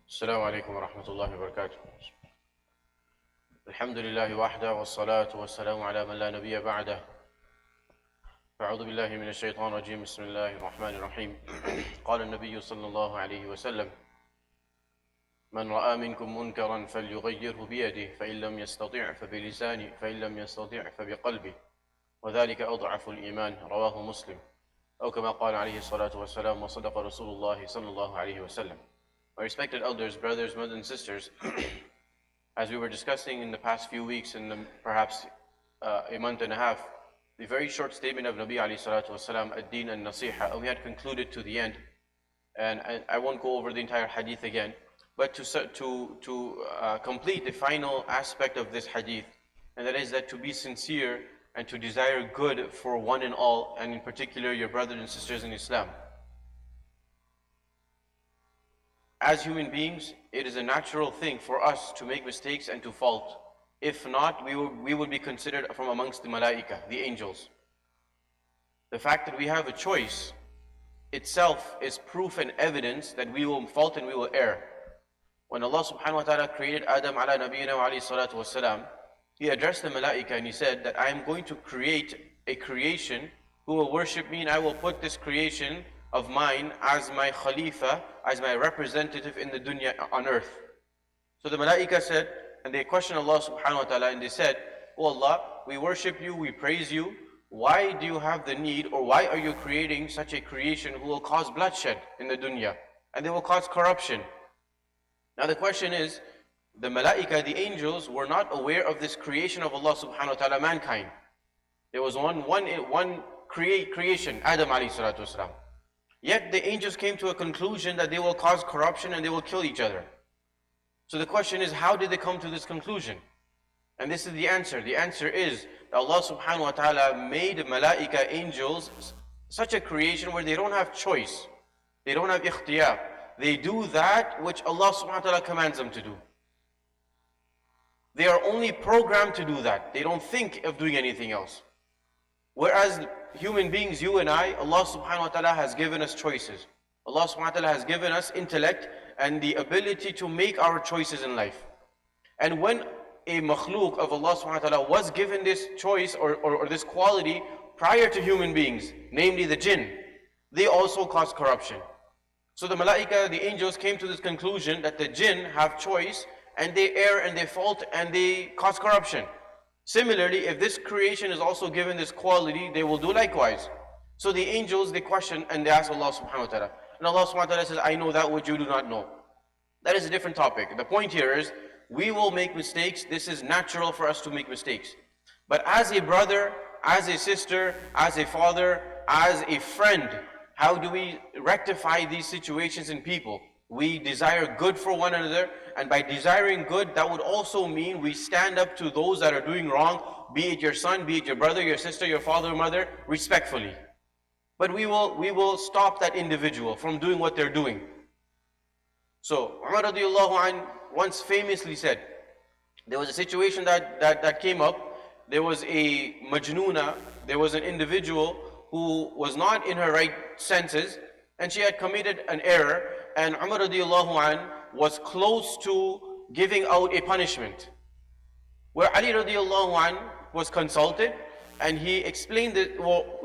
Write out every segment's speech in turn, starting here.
السلام عليكم ورحمة الله وبركاته. الحمد لله وحده والصلاة والسلام على من لا نبي بعده. فأعوذ بالله من الشيطان الرجيم. بسم الله الرحمن الرحيم. قال النبي صلى الله عليه وسلم: من رأى منكم منكرا فليغيره بيده فإن لم يستطع فبلسانه فإن لم يستطع فبقلبه وذلك أضعف الإيمان. رواه مسلم. أو كما قال عليه الصلاة والسلام وصدق رسول الله صلى الله عليه وسلم. My respected elders, brothers, mothers and sisters, as we were discussing in the past few weeks and perhaps a month and a half, the very short statement of Nabi alayhi salatu wasalam, ad-din and nasiha, we had concluded to the end, and I won't go over the entire hadith again, but to complete the final aspect of this hadith, and that is that to be sincere and to desire good for one and all, and in particular your brothers and sisters in Islam. As human beings, it is a natural thing for us to make mistakes and to fault. If not, we would be considered from amongst the malaika, the angels. The fact that we have a choice itself is proof and evidence that we will fault and we will err. When Allah subhanahu wa ta'ala created Adam ala nabiyyina wa alayhi salatu wasalam, He addressed the malaika and He said that I am going to create a creation who will worship me, and I will put this creation of mine as my khalifa, as my representative in the dunya on earth. So the malaika said, and they questioned Allah subhanahu wa ta'ala, and they said, "Oh Allah, we worship you, we praise you. Why do you have the need, or why are you creating such a creation who will cause bloodshed in the dunya, and they will cause corruption?" Now the question is, the malaika, the angels, were not aware of this creation of Allah subhanahu wa ta'ala, mankind. There was one creation, Adam alayhi salatu wasalam. Yet the angels came to a conclusion that they will cause corruption and they will kill each other. So the question is, how did they come to this conclusion? And this is the answer. The answer is that Allah subhanahu wa ta'ala made malaika, angels, such a creation where they don't have choice. They don't have ikhtiyar. They do that which Allah subhanahu wa ta'ala commands them to do. They are only programmed to do that. They don't think of doing anything else. Whereas human beings, you and I, Allah subhanahu wa ta'ala has given us choices. Allah subhanahu wa ta'ala has given us intellect and the ability to make our choices in life. And when a makhluk of Allah subhanahu wa ta'ala was given this choice or this quality prior to human beings, namely the jinn, they also cause corruption. So the malaika, the angels, came to this conclusion that the jinn have choice and they err and they fault and they cause corruption. Similarly, if this creation is also given this quality, they will do likewise. So the angels, they question and they ask Allah subhanahu wa ta'ala. And Allah subhanahu wa ta'ala says, I know that which you do not know. That is a different topic. The point here is, we will make mistakes. This is natural for us to make mistakes. But as a brother, as a sister, as a father, as a friend, how do we rectify these situations in people? We desire good for one another, and by desiring good, that would also mean we stand up to those that are doing wrong, be it your son, be it your brother, your sister, your father, mother, respectfully. But we will stop that individual from doing what they're doing. So Umar radiallahu anh once famously said, there was a situation that came up. There was a majnoona, there was an individual who was not in her right senses, and she had committed an error, and Umar radiallahu anh was close to giving out a punishment. Where Ali radiallahu anh was consulted, and he explained it,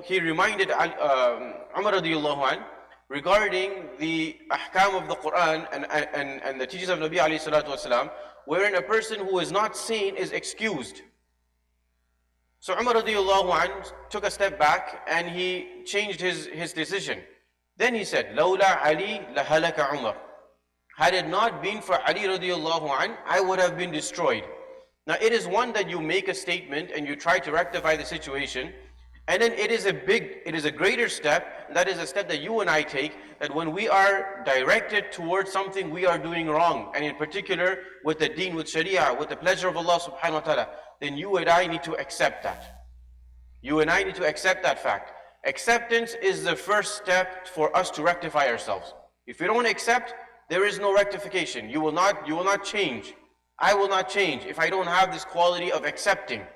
he reminded Umar radiallahu anh regarding the ahkam of the Quran and the teachings of Nabi alayhi salatu wasalam, wherein a person who is not sane is excused. So Umar radiallahu anh took a step back and he changed his decision. Then he said, "Lawla Ali lahalaka Umar." Had it not been for Ali radiallahu anh, I would have been destroyed. Now it is one that you make a statement and you try to rectify the situation, and then it is a greater step, and that is a step that you and I take, that when we are directed towards something we are doing wrong, and in particular with the deen, with sharia, with the pleasure of Allah subhanahu wa ta'ala, then you and I need to accept that. You and I need to accept that fact. Acceptance is the first step for us to rectify ourselves. If you don't accept, there is no rectification. You will not change. I will not change if I don't have this quality of accepting.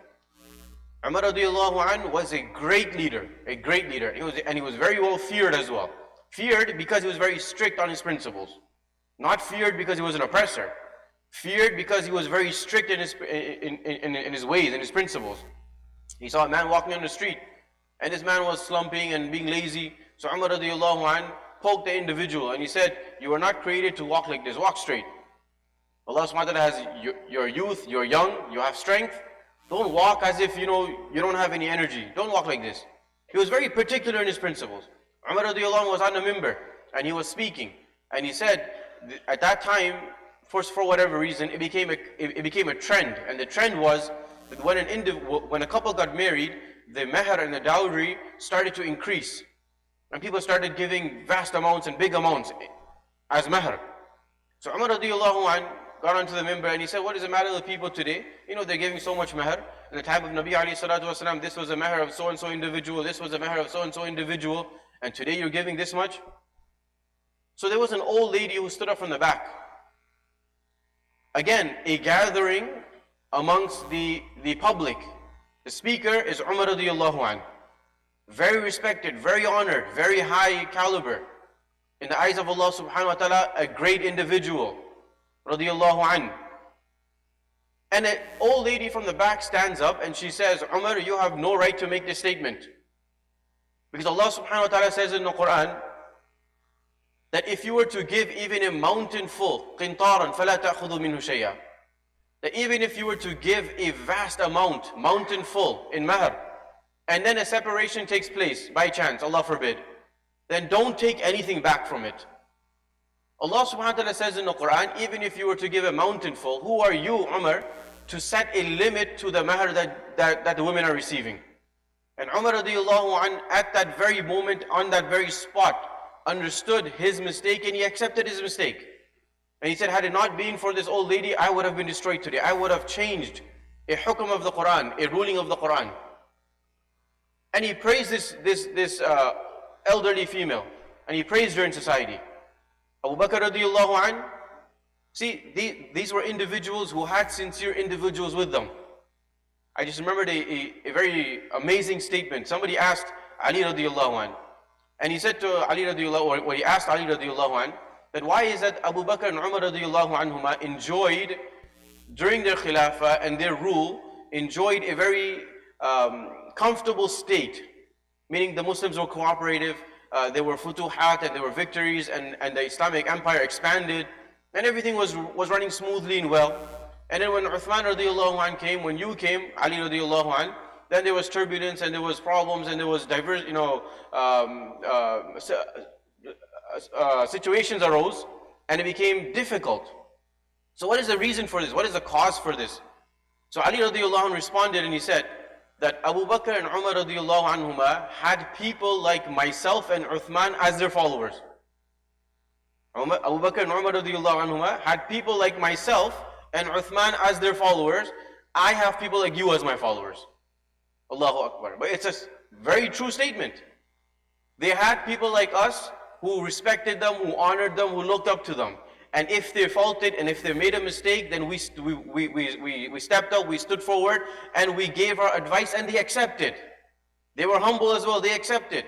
Umar radiallahu anh was a great leader, He was very well feared as well. Feared because he was very strict on his principles. Not feared because he was an oppressor. Feared because he was very strict in his ways, in his principles. He saw a man walking on the street, and this man was slumping and being lazy. So Umar radiallahu anh poked the individual and he said, you are not created to walk like this, walk straight. Allah subhanahu wa ta'ala has your youth, you're young, you have strength. Don't walk as if you don't have any energy. Don't walk like this. He was very particular in his principles. Umar radiallahu anh was on the minbar and he was speaking. And he said, at that time, for whatever reason, it became a trend. And the trend was that when a couple got married, the meher and the dowry started to increase. And people started giving vast amounts and big amounts as meher. So Umar radiallahu anh got onto the minbar and he said, what is the matter with people today? They're giving so much meher. In the time of Nabi alayhi salatu wasalam, this was a meher of so-and-so individual, this was a meher of so-and-so individual, and today you're giving this much? So there was an old lady who stood up from the back. Again, a gathering amongst the public. The speaker is Umar radiallahu anh. Very respected, very honored, very high caliber. In the eyes of Allah subhanahu wa ta'ala, a great individual. Radiallahu anh. And an old lady from the back stands up and she says, Umar, you have no right to make this statement. Because Allah subhanahu wa ta'ala says in the Quran, that if you were to give even a mountain full, قِنْطَارًا فَلَا تَأْخُذُوا مِنْهُ شَيْئًا, that even if you were to give a vast amount, mountain full, in mahr, and then a separation takes place by chance, Allah forbid, then don't take anything back from it. Allah subhanahu wa ta'ala says in the Quran, even if you were to give a mountain full, who are you, Umar, to set a limit to the mahr that the women are receiving? And Umar radiallahu anh, at that very moment, on that very spot, understood his mistake and he accepted his mistake. And he said, had it not been for this old lady, I would have been destroyed today. I would have changed a hukm of the Quran, a ruling of the Quran. And he praised this elderly female, and he praised her in society. Abu Bakr radiallahu anh, see, these were individuals who had sincere individuals with them. I just remembered a very amazing statement. Somebody asked Ali radiallahu anh, and he said to Ali radiallahu, or he asked Ali radiallahu anh, that why is that Abu Bakr and Umar radiallahu anhuma enjoyed, during their khilafah and their rule, enjoyed a very comfortable state, meaning the Muslims were cooperative, there were futuhat and there were victories, and the Islamic empire expanded, and everything was running smoothly and well. And then when Uthman radiallahu anh came, when you came, Ali radiallahu anh, then there was turbulence and there was problems and there was diverse, situations arose and it became difficult. So what is the reason for this? What is the cause for this? So Ali radiallahu anh responded and he said that Abu Bakr and Umar radiallahu anhuma had people like myself and Uthman as their followers. Abu Bakr and Umar radiallahu anhuma had people like myself and Uthman as their followers. I have people like you as my followers. Allahu Akbar. But it's a very true statement. They had people like us who respected them, who honored them, who looked up to them. And if they faulted and if they made a mistake, then we stepped up, we stood forward, and we gave our advice, and they accepted. They were humble as well, they accepted.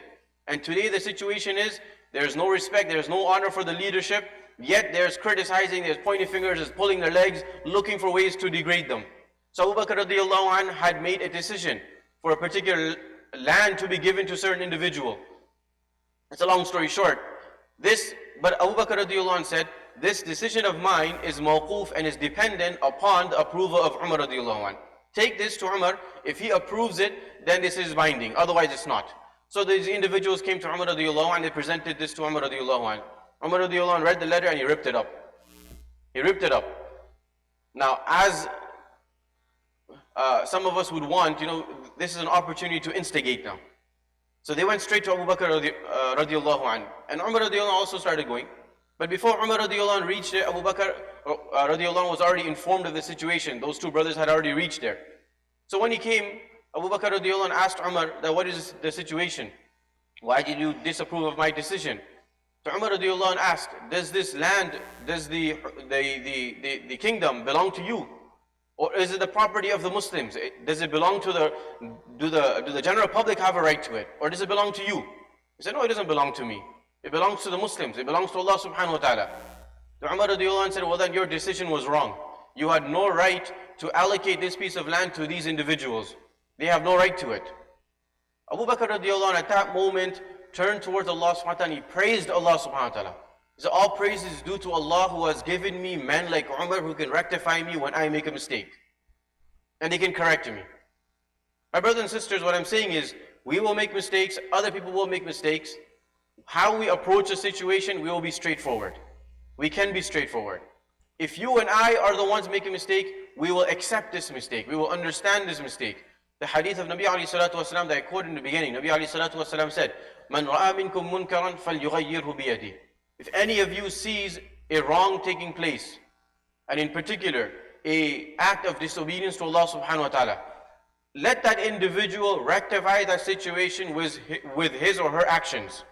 And today the situation is, there's no respect, there's no honor for the leadership, yet there's criticizing, there's pointing fingers, there's pulling their legs, looking for ways to degrade them. So Abu Bakr radiallahu anh had made a decision for a particular land to be given to a certain individual. It's a long story short. But Abu Bakr radiallahu anh said, this decision of mine is mawquf and is dependent upon the approval of Umar radiallahu anh. Take this to Umar. If he approves it, then this is binding. Otherwise, it's not. So these individuals came to Umar radiallahu anh and they presented this to Umar radiallahu anh. Umar radiallahu anh read the letter and he ripped it up. He ripped it up. Now, as some of us would want, this is an opportunity to instigate them. So they went straight to Abu Bakr radiallahu anh. And Umar radiallahu anh also started going. But before Umar radiallahu anh reached there, Abu Bakr radiallahu anh was already informed of the situation. Those two brothers had already reached there. So when he came, Abu Bakr radiallahu anh asked Umar that what is the situation? Why did you disapprove of my decision? So Umar radiallahu anh asked, does this land, does the kingdom belong to you? Or is it the property of the Muslims? Does it belong to do the general public have a right to it? Or does it belong to you? He said, no, it doesn't belong to me. It belongs to the Muslims. It belongs to Allah subhanahu wa ta'ala. The Umar radiallahu anh said, well then your decision was wrong. You had no right to allocate this piece of land to these individuals. They have no right to it. Abu Bakr radiallahu anh at that moment turned towards Allah subhanahu wa ta'ala and he praised Allah subhanahu wa ta'ala. He said, all praise is due to Allah who has given me men like Umar who can rectify me when I make a mistake. And they can correct me. My brothers and sisters, what I'm saying is, we will make mistakes, other people will make mistakes. How we approach a situation, we will be straightforward. We can be straightforward. If you and I are the ones making a mistake, we will accept this mistake. We will understand this mistake. The hadith of Nabi alayhi salatu wasalam that I quoted in the beginning, Nabi alayhi salatu wasalam said, "Man ra'a minkum munkaran falyughayyirhu biyadihi." If any of you sees a wrong taking place, and in particular, an act of disobedience to Allah subhanahu wa ta'ala, let that individual rectify that situation with his or her actions.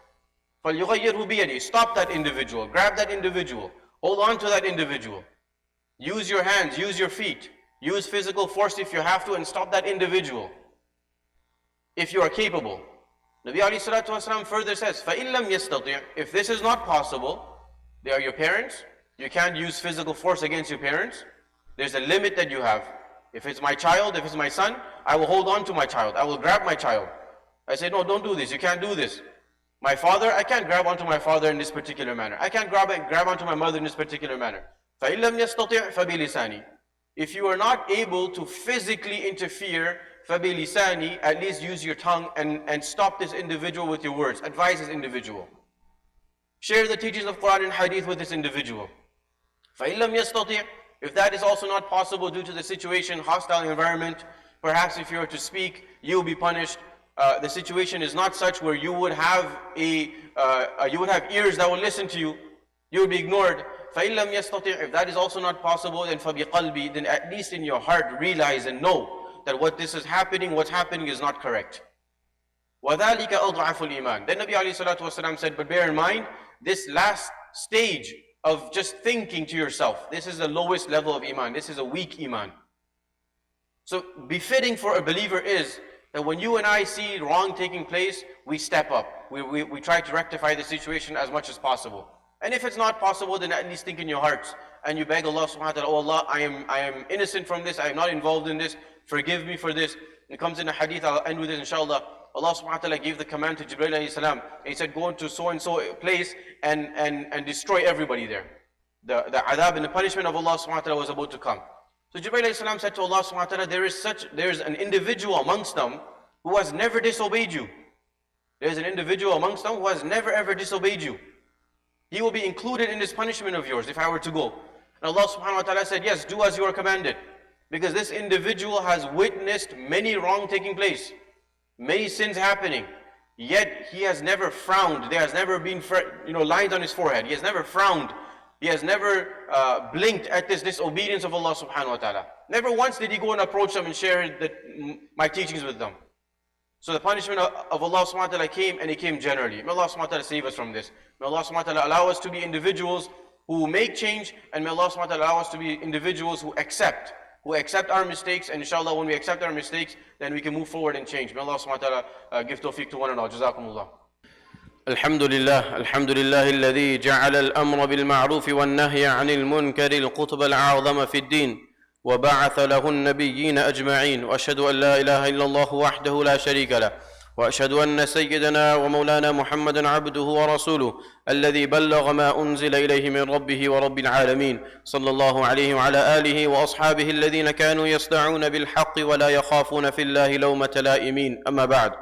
فَلْيُغَيِّرْهُ بِيَدِهِ. Stop that individual, grab that individual, hold on to that individual. Use your hands, use your feet, use physical force if you have to, and stop that individual. If you are capable. Nabi alayhi salatu wasalam further says, فَإِن لَمْ يَسْتَطِعْ. If this is not possible, they are your parents, you can't use physical force against your parents. There's a limit that you have. If it's my child, if it's my son, I will hold on to my child. I will grab my child. I say, no, don't do this. You can't do this. My father, I can't grab onto my father in this particular manner. I can't grab onto my mother in this particular manner. فَإِن لَمْ يَسْتَطِعْ فَبِلِسَانِي. If you are not able to physically interfere, فَبِلِسَانِي, at least use your tongue and stop this individual with your words. Advise this individual. Share the teachings of Quran and Hadith with this individual. فَإِن لَمْ يَسْتَطِعْ. If that is also not possible due to the situation, hostile environment, perhaps if you were to speak, you will be punished. The situation is not such where you would have ears that will listen to you. You will be ignored. فَإِن لَمْ يَسْتَطِعْ. If that is also not possible, then فَبِقَلْبِ. Then at least in your heart realize and know that what's happening is not correct. وَذَلِكَ أَضْعَفُ الْإِيمَانِ. Then Nabi alayhi salatu wasalam said, but bear in mind, this last stage of just thinking to yourself, this is the lowest level of iman. This is a weak iman. So befitting for a believer is that when you and I see wrong taking place, we step up. We try to rectify the situation as much as possible. And if it's not possible, then at least think in your hearts and you beg Allah subhanahu wa ta'ala, oh Allah, I am innocent from this, I am not involved in this, forgive me for this. It comes in a hadith, I'll end with it inshallah. Allah subhanahu wa ta'ala gave the command to Jibreel alayhi salam. He said, go into so and so place and destroy everybody there. The adab and the punishment of Allah subhanahu wa ta'ala was about to come. So Jibreel alayhi salam said to Allah subhanahu wa ta'ala, there is an individual amongst them who has never disobeyed you. There is an individual amongst them who has never ever disobeyed you. He will be included in this punishment of yours if I were to go. And Allah subhanahu wa ta'ala said, yes, do as you are commanded. Because this individual has witnessed many wrong taking place, many sins happening, yet he has never frowned. There has never been lines on his forehead. He has never frowned. He has never blinked at this disobedience of Allah subhanahu wa ta'ala. Never once did he go and approach them and share my teachings with them. So the punishment of Allah subhanahu wa ta'ala came, and it came generally. May Allah subhanahu wa ta'ala save us from this. May Allah subhanahu wa ta'ala allow us to be individuals who make change, and may Allah subhanahu wa ta'ala allow us to be individuals who accept our mistakes, and inshallah when we accept our mistakes, then we can move forward and change. May Allah subhanahu wa ta'ala give tawfiq to one and all. Jazakumullah. الحمد لله الذي جعل الأمر بالمعروف والنهي عن المنكر القطب الأعظم في الدين وبعث له النبيين أجمعين وأشهد أن لا إله إلا الله وحده لا شريك له وأشهد أن سيدنا ومولانا محمدا عبده ورسوله الذي بلغ ما أنزل إليه من ربه ورب العالمين صلى الله عليه وعلى آله وأصحابه الذين كانوا يصدعون بالحق ولا يخافون في الله لومة لائمين. أما بعد،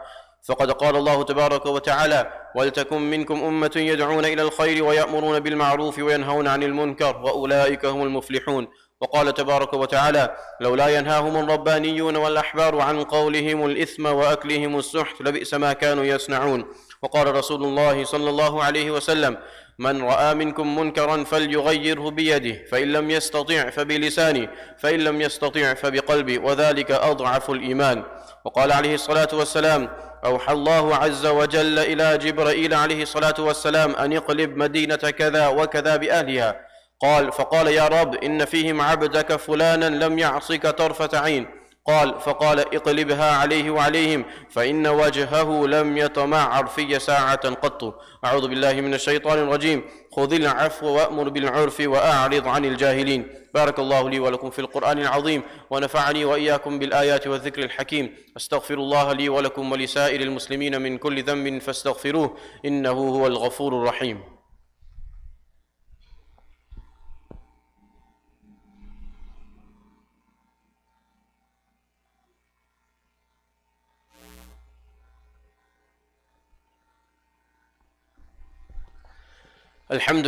فقد قال الله تبارك وتعالى: ولتكن منكم أمة يدعون إلى الخير ويأمرون بالمعروف وينهون عن المنكر وأولئك هم المفلحون. وقال تبارك وتعالى: لولا ينهاهم الربانيون والأحبار عن قولهم الإثم وأكلهم السحت لبئس ما كانوا يصنعون. وقال رسول الله صلى الله عليه وسلم: من رأى منكم منكرا فليغيره بيده فإن لم يستطع فبلسانه فإن لم يستطع فبقلبه وذلك أضعف الإيمان. وقال عليه الصلاة والسلام: أوحى الله عز وجل إلى جبرائيل عليه الصلاة والسلام أن يقلب مدينة كذا وكذا بأهلها. فقال: يا رب، إن فيهم عبدك فلانا لم يعصك طرفة عين. فقال اقلبها عليه وعليهم فإن وجهه لم يتمعر في ساعة قط. أعوذ بالله من الشيطان الرجيم. خذ العفو وأمر بالعرف وأعرض عن الجاهلين. بارك الله لي ولكم في القرآن العظيم، ونفعني وإياكم بالآيات والذكر الحكيم. أستغفر الله لي ولكم ولسائر المسلمين من كل ذنب فاستغفروه إنه هو الغفور الرحيم. الحمد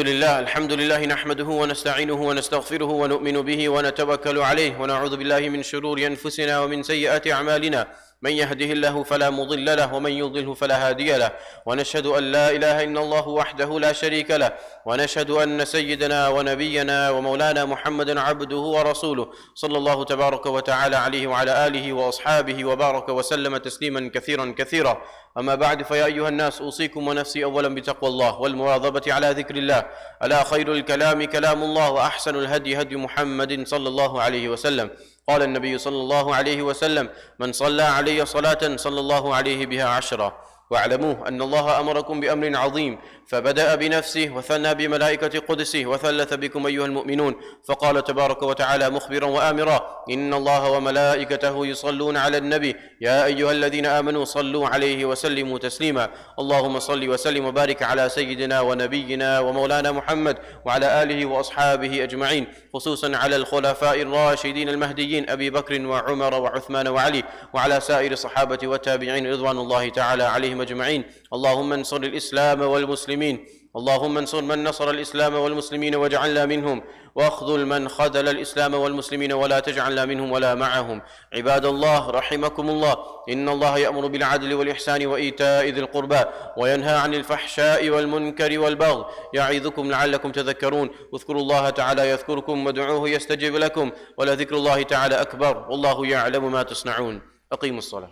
لله نحمده ونستعينه ونستغفره ونؤمن به ونتوكل عليه، ونعوذ بالله من شرور أنفسنا ومن سيئات أعمالنا. من يهده الله فلا مضل له ومن يضلله فلا هادي له، ونشهد أن لا إله إلا الله وحده لا شريك له، ونشهد أن سيدنا ونبينا ومولانا محمدا عبده ورسوله، صلى الله تبارك وتعالى عليه وعلى آله وأصحابه وبارك وسلم تسليما كثيرا كثيرا. أما بعد، فيا أيها الناس أوصيكم ونفسي أولا بتقوى الله والمواظبة على ذكر الله. ألا خير الكلام كلام الله، وأحسن الهدي هدي محمد صلى الله عليه وسلم. قال النبي صلى الله عليه وسلم: من صلى علي صلاة صلى الله عليه بها عشرا. واعلموا أن الله أمركم بأمر عظيم، فبدأ بنفسه وثنى بملائكة قدسه وثلث بكم أيها المؤمنون، فقال تبارك وتعالى مخبرا وآمرا: إن الله وملائكته يصلون على النبي يا أيها الذين آمنوا صلوا عليه وسلموا تسليما. اللهم صل وسلم وبارك على سيدنا ونبينا ومولانا محمد وعلى آله وأصحابه أجمعين، خصوصا على الخلفاء الراشدين المهديين أبي بكر وعمر وعثمان وعلي، وعلى سائر الصحابة والتابعين رضوان الله تعالى عليهم أجمعين. اللهم انصر الإسلام والمسلمين، اللهم انصر من نصر الإسلام والمسلمين واجعلنا منهم، واخذل من خذل الإسلام والمسلمين ولا تجعلنا منهم ولا معهم. عباد الله رحمكم الله، إن الله يأمر بالعدل والإحسان وإيتاء ذي القربى، وينهى عن الفحشاء والمنكر والبغي، يعظكم لعلكم تذكرون. اذكروا الله تعالى يذكركم، وادعوه يستجب لكم، ولذكر الله تعالى أكبر، والله يعلم ما تصنعون. أقيموا الصلاة.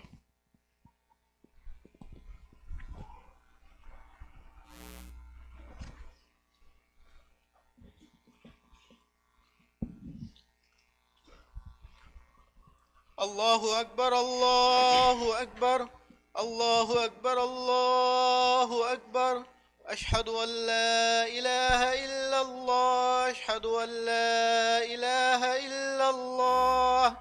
الله أكبر الله أكبر الله أكبر الله أكبر. أشهد أن لا إله إلا الله أشهد أن لا إله إلا الله.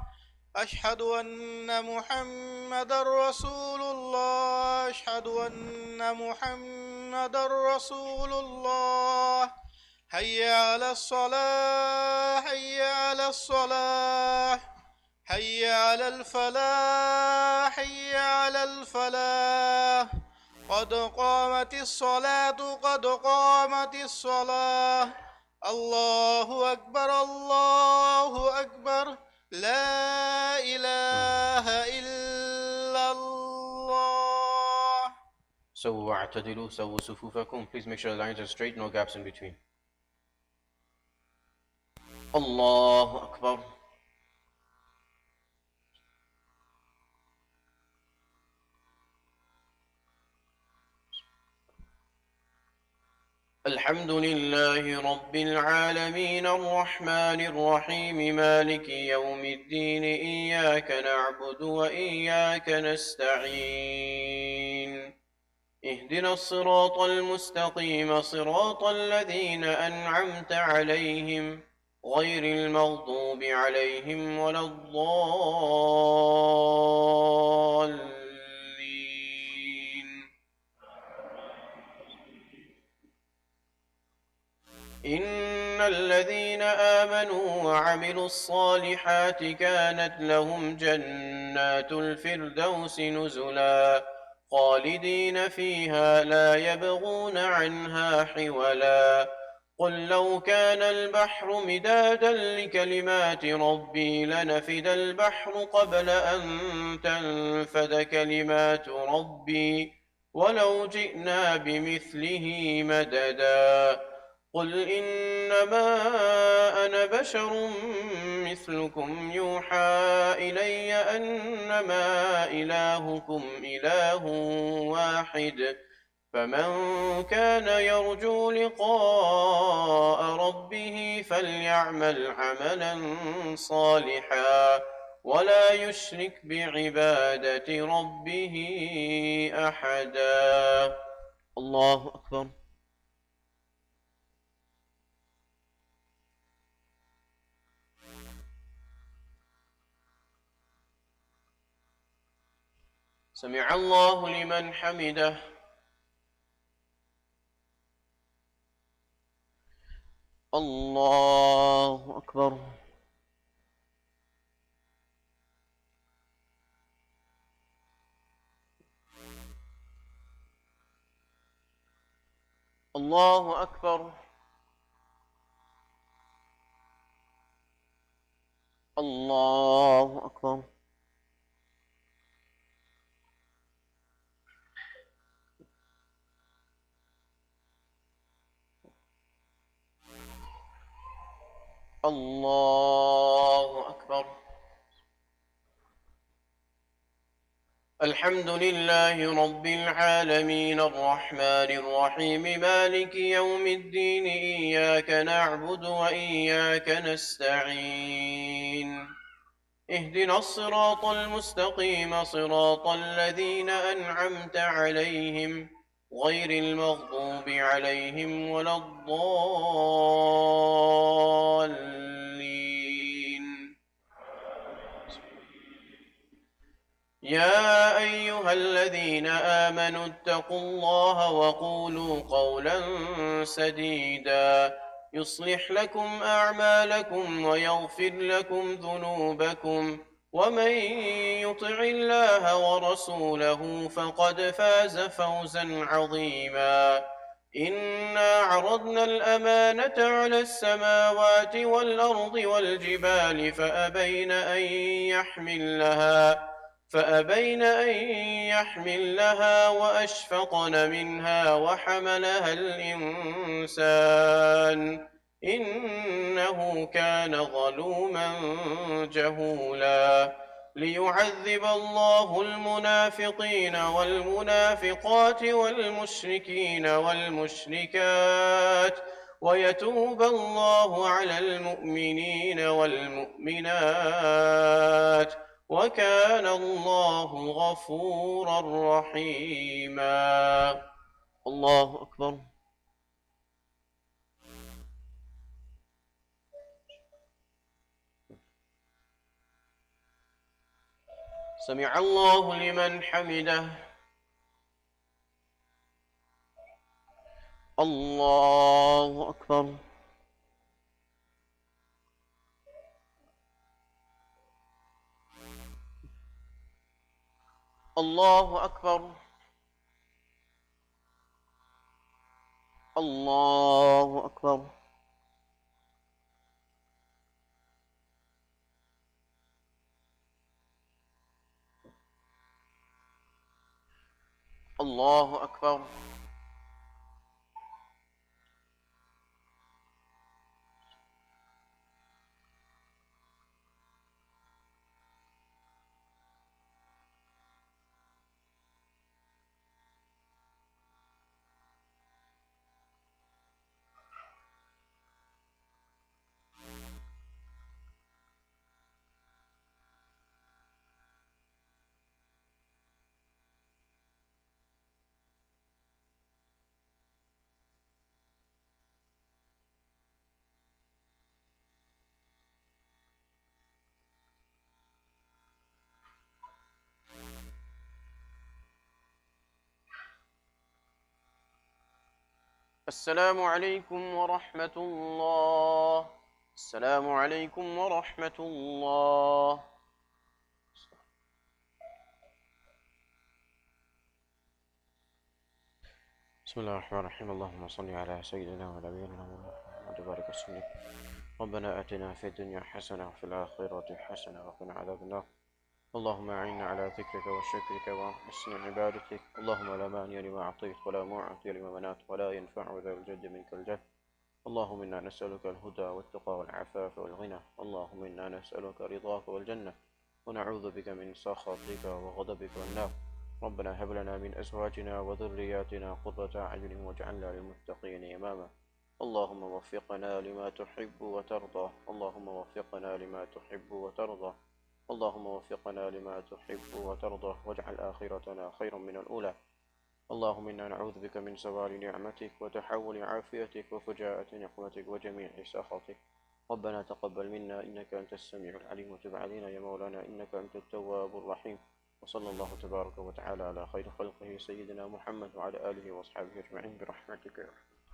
أشهد أن محمدا رسول الله أشهد أن محمدا رسول الله. حي على الصلاة حي على الصلاة حي على الفلاح حي على الفلاح. قد قامت الصلاة قد قامت الصلاة. الله أكبر الله أكبر. لا إله إلا الله. سووا واعتدلوا، سووا صفوفكم. Please make sure the lines are straight, no gaps in between. الله أكبر. الحمد لله رب العالمين الرحمن الرحيم مالك يوم الدين إياك نعبد وإياك نستعين. اهدنا الصراط المستقيم صراط الذين أنعمت عليهم غير المغضوب عليهم ولا الضالين. إن الذين آمنوا وعملوا الصالحات كانت لهم جنات الفردوس نزلا خالدين فيها لا يبغون عنها حولا. قل لو كان البحر مدادا لكلمات ربي لنفد البحر قبل أن تنفد كلمات ربي ولو جئنا بمثله مددا. قل إنما أنا بشر مثلكم يوحى إلي أنما إلهكم إله واحد، فمن كان يرجو لقاء ربه فليعمل عملا صالحا ولا يشرك بعبادة ربه أحدا. الله أكبر. سمع الله لمن حمده. الله أكبر. الله أكبر. الله أكبر. الله أكبر. الحمد لله رب العالمين الرحمن الرحيم مالك يوم الدين إياك نعبد وإياك نستعين اهدنا الصراط المستقيم صراط الذين أنعمت عليهم غير المغضوب عليهم ولا الضالين. يا أيها الذين آمنوا اتقوا الله وقولوا قولا سديدا يصلح لكم أعمالكم ويغفر لكم ذنوبكم ومن يطع الله ورسوله فقد فاز فوزا عظيما. إنا عرضنا الأمانة على السماوات والأرض والجبال فأبين أن يحملنها وأشفقن منها وحملها الإنسان إنه كان ظلوما جهولا. ليعذب الله المنافقين والمنافقات والمشركين والمشركات ويتوب الله على المؤمنين والمؤمنات وكان الله غفورا رحيما. الله أكبر. سمع الله لمن حمده. الله أكبر. الله أكبر. الله أكبر. الله أكبر. السلام عليكم ورحمة الله. السلام عليكم ورحمة الله. بسم الله الرحمن الرحيم. اللهم صل على سيدنا ونبينا محمد وبارك وسلم. ربنا آتنا في الدنيا حسنة وفي الآخرة حسنة وقنا عذاب النار. اللهم أعنا على ذكرك وشكرك وحسن عبادتك. اللهم لا مانع لما أعطيت ولا معطي لما منعت ولا ينفع ذا الجد منك الجد. اللهم إنا نسألك الهدى والتقى والعفاف والغنى. اللهم إنا نسألك رضاك والجنة ونعوذ بك من سخطك وغضبك والنار. ربنا هب لنا من أزواجنا وذرياتنا قرة أعين واجعلنا للمتقين إماما. اللهم وفقنا لما تحب وترضى. اللهم وفقنا لما تحب وترضى. اللهم وفقنا لما تحب وترضى واجعل آخرتنا خيرا من الأولى. اللهم إنا نعوذ بك من زوال نعمتك وتحول عافيتك وفجاءة نقمتك وجميع سخطك. ربنا تقبل منا إنك أنت السميع العليم وتب علينا يا مولانا إنك أنت التواب الرحيم. وصلى الله تبارك وتعالى على خير خلقه سيدنا محمد وعلى آله وأصحابه أجمعين برحمتك يا رب.